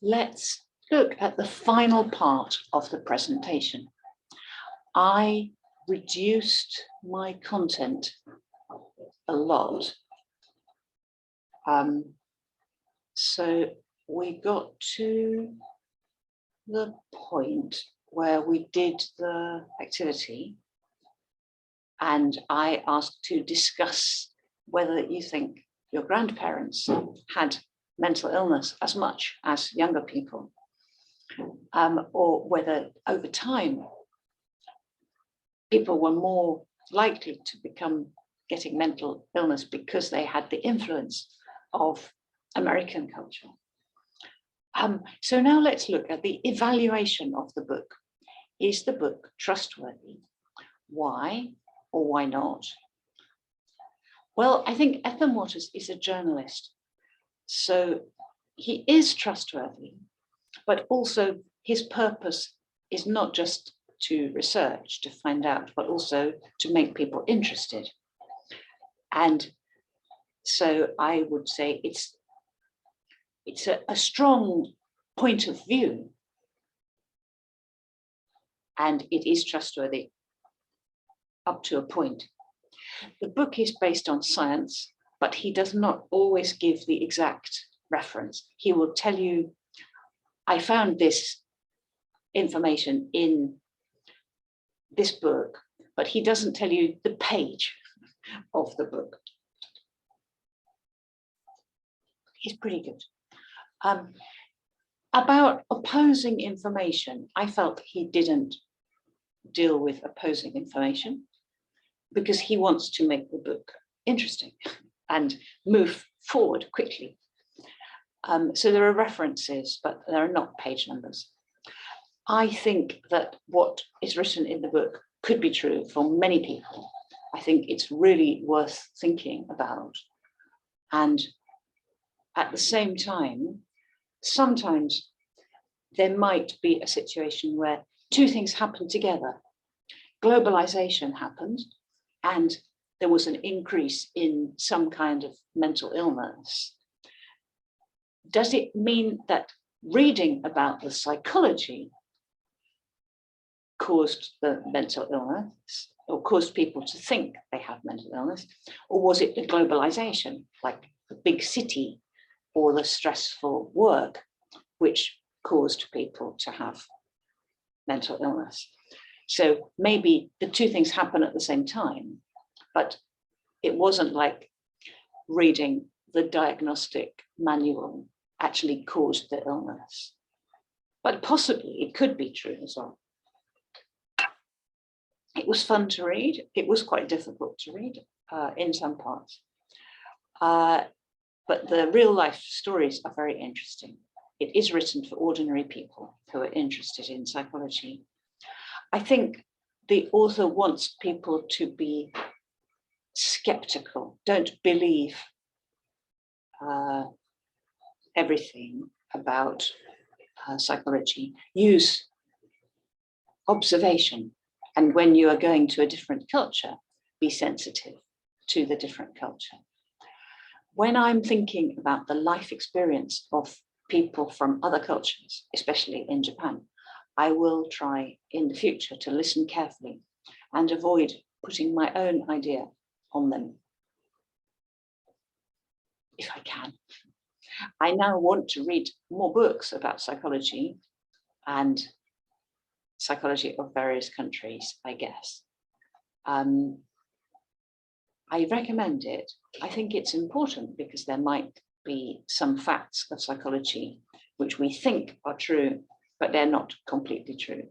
let's look at the final part of the presentation. I reduced my content a lot. So we got to the point where we did the activity and I asked to discuss whether you think your grandparents had mental illness as much as younger people, or whether over time people were more likely to become getting mental illness because they had the influence of American culture. So now let's look at the evaluation of the book. Is the book trustworthy? Why or why not? Well, I think Ethan Watters is a journalist, so he is trustworthy, but also his purpose is not just to research, to find out, but also to make people interested. And so I would say it's a strong point of view, and it is trustworthy up to a point. The book is based on science, but he does not always give the exact reference. He will tell you, I found this information in this book, but he doesn't tell you the page of the book. He's pretty good. About opposing information, I felt he didn't deal with opposing information because he wants to make the book interesting and move forward quickly. So there are references, but there are not page numbers. I think that what is written in the book could be true for many people. I think it's really worth thinking about. And at the same time, sometimes there might be a situation where two things happen together. Globalization happened, and there was an increase in some kind of mental illness. Does it mean that reading about the psychology caused the mental illness or caused people to think they have mental illness? Or was it the globalization, like the big city or the stressful work, which caused people to have mental illness? So maybe the two things happen at the same time, but it wasn't like reading the diagnostic manual actually caused the illness. But possibly it could be true as well. It was fun to read. It was quite difficult to read in some parts. But the real life stories are very interesting. It is written for ordinary people who are interested in psychology. I think the author wants people to be skeptical. Don't believe everything about psychology. Use observation. And when you are going to a different culture, be sensitive to the different culture. When I'm thinking about the life experience of people from other cultures, especially in Japan, I will try in the future to listen carefully and avoid putting my own idea on them, if I can. I now want to read more books about psychology and psychology of various countries, I guess. I recommend it. I think it's important because there might be some facts of psychology which we think are true, but they're not completely true.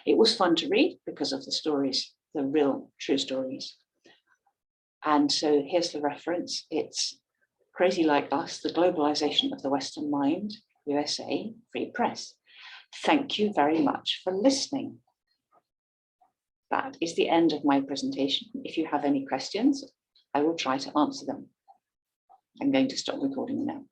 It was fun to read because of the stories, the real true stories. And so here's the reference. It's Crazy Like Us, The Globalization of the Western Mind, USA, Free Press. Thank you very much for listening. That is the end of my presentation. If you have any questions, I will try to answer them. I'm going to stop recording now.